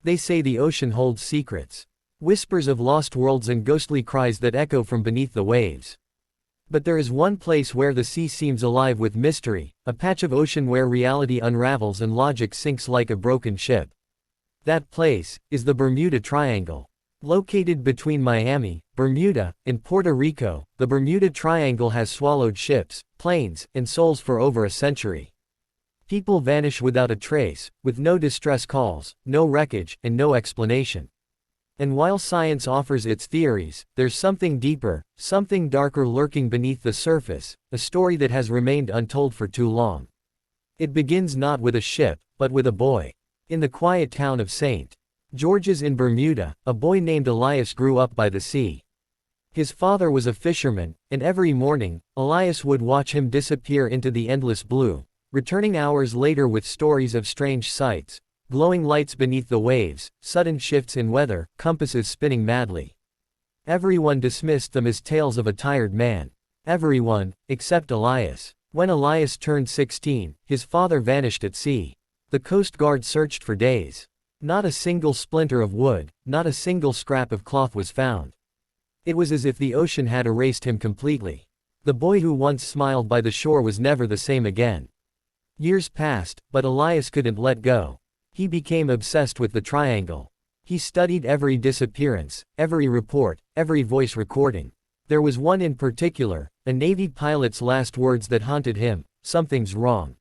They say the ocean holds secrets. Whispers of lost worlds and ghostly cries that echo from beneath the waves. But there is one place where the sea seems alive with mystery, a patch of ocean where reality unravels and logic sinks like a broken ship. That place is the Bermuda Triangle. Located between Miami, Bermuda, and Puerto Rico, the Bermuda Triangle has swallowed ships, planes, and souls for over a century. People vanish without a trace, with no distress calls, no wreckage, and no explanation. And while science offers its theories, there's something deeper, something darker lurking beneath the surface, a story that has remained untold for too long. It begins not with a ship, but with a boy. In the quiet town of St. George's in Bermuda, a boy named Elias grew up by the sea. His father was a fisherman, and every morning, Elias would watch him disappear into the endless blue, returning hours later with stories of strange sights, glowing lights beneath the waves, sudden shifts in weather, compasses spinning madly. Everyone dismissed them as tales of a tired man. Everyone, except Elias. When Elias turned 16, his father vanished at sea. The Coast Guard searched for days. Not a single splinter of wood, not a single scrap of cloth was found. It was as if the ocean had erased him completely. The boy who once smiled by the shore was never the same again. Years passed, but Elias couldn't let go. He became obsessed with the triangle. He studied every disappearance, every report, every voice recording. There was one in particular, a Navy pilot's last words that haunted him: "Something's wrong.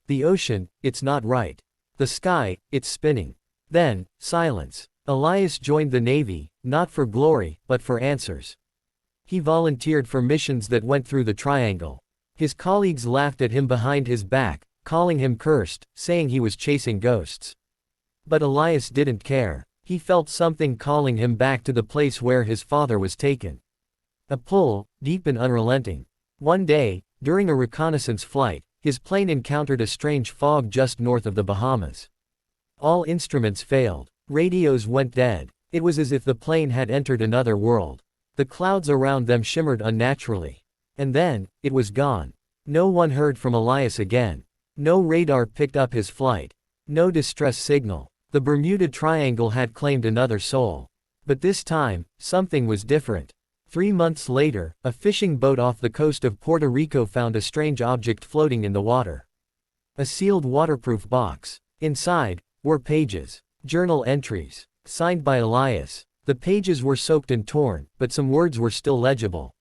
The ocean, it's not right. The sky, it's spinning." Then, silence. Elias joined the Navy, not for glory, but for answers. He volunteered for missions that went through the triangle. His colleagues laughed at him behind his back, calling him cursed, saying he was chasing ghosts. But Elias didn't care. He felt something calling him back to the place where his father was taken. A pull, deep and unrelenting. One day, during a reconnaissance flight, his plane encountered a strange fog just north of the Bahamas. All instruments failed. Radios went dead. It was as if the plane had entered another world. The clouds around them shimmered unnaturally. And then, it was gone. No one heard from Elias again. No radar picked up his flight. No distress signal. The Bermuda Triangle had claimed another soul. But this time, something was different. 3 months later, a fishing boat off the coast of Puerto Rico found a strange object floating in the water. A sealed waterproof box. Inside were pages. Journal entries. Signed by Elias. The pages were soaked and torn, but some words were still legible.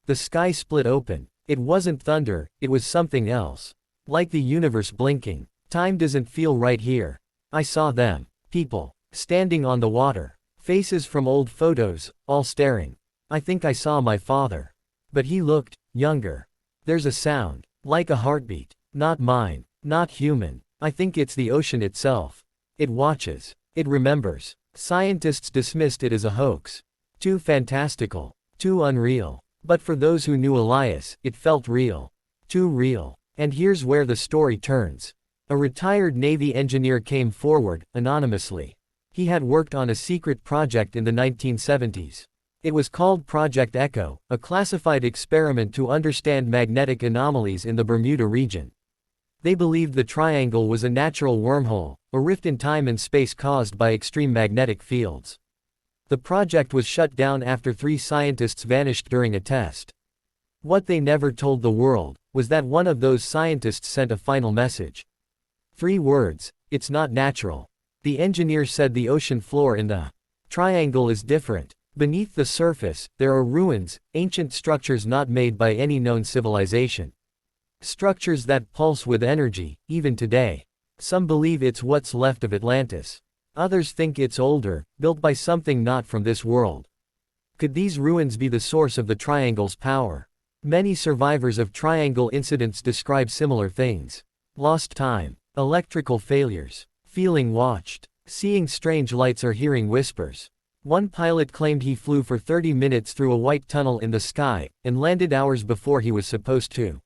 The sky split open. It wasn't thunder, it was something else. Like the universe blinking. Time doesn't feel right here. I saw them. People. Standing on the water. Faces from old photos, all staring. I think I saw my father. But he looked younger. There's a sound. Like a heartbeat. Not mine. Not human. I think it's the ocean itself. It watches. It remembers. Scientists dismissed it as a hoax. Too fantastical. Too unreal. But for those who knew Elias, it felt real. Too real. And here's where the story turns. A retired Navy engineer came forward, anonymously. He had worked on a secret project in the 1970s. It was called Project Echo, a classified experiment to understand magnetic anomalies in the Bermuda region. They believed the triangle was a natural wormhole, a rift in time and space caused by extreme magnetic fields. The project was shut down after 3 scientists vanished during a test. What they never told the world was that one of those scientists sent a final message. 3 words: "It's not natural." The engineer said the ocean floor in the triangle is different. Beneath the surface, there are ruins, ancient structures not made by any known civilization. Structures that pulse with energy, even today. Some believe it's what's left of Atlantis. Others think it's older, built by something not from this world. Could these ruins be the source of the triangle's power? Many survivors of triangle incidents describe similar things. Lost time, electrical failures, feeling watched, seeing strange lights or hearing whispers. One pilot claimed he flew for 30 minutes through a white tunnel in the sky, and landed hours before he was supposed to.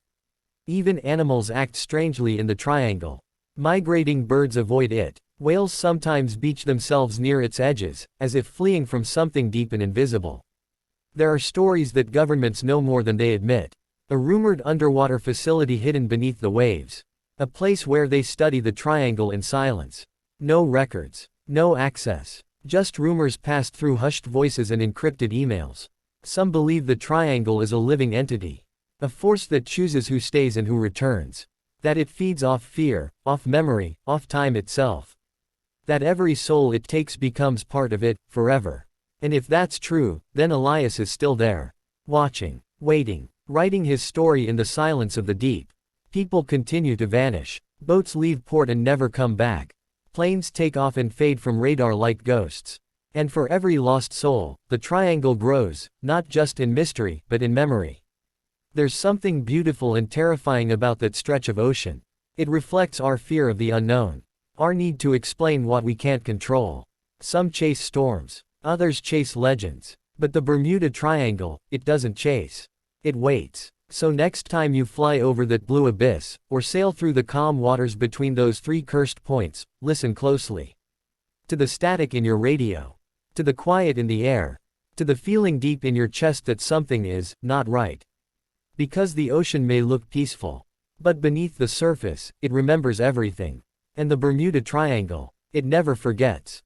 Even animals act strangely in the triangle. Migrating birds avoid it. Whales sometimes beach themselves near its edges, as if fleeing from something deep and invisible. There are stories that governments know more than they admit. A rumored underwater facility hidden beneath the waves. A place where they study the triangle in silence. No records. No access. Just rumors passed through hushed voices and encrypted emails. Some believe the triangle is a living entity. A force that chooses who stays and who returns. That it feeds off fear, off memory, off time itself. That every soul it takes becomes part of it, forever. And if that's true, then Elias is still there. Watching. Waiting. Writing his story in the silence of the deep. People continue to vanish. Boats leave port and never come back. Planes take off and fade from radar like ghosts. And for every lost soul, the triangle grows, not just in mystery, but in memory. There's something beautiful and terrifying about that stretch of ocean. It reflects our fear of the unknown. Our need to explain what we can't control. Some chase storms. Others chase legends. But the Bermuda Triangle, it doesn't chase. It waits. So next time you fly over that blue abyss, or sail through the calm waters between those three cursed points, listen closely. To the static in your radio. To the quiet in the air. To the feeling deep in your chest that something is not right. Because the ocean may look peaceful. But beneath the surface, it remembers everything. And the Bermuda Triangle, it never forgets.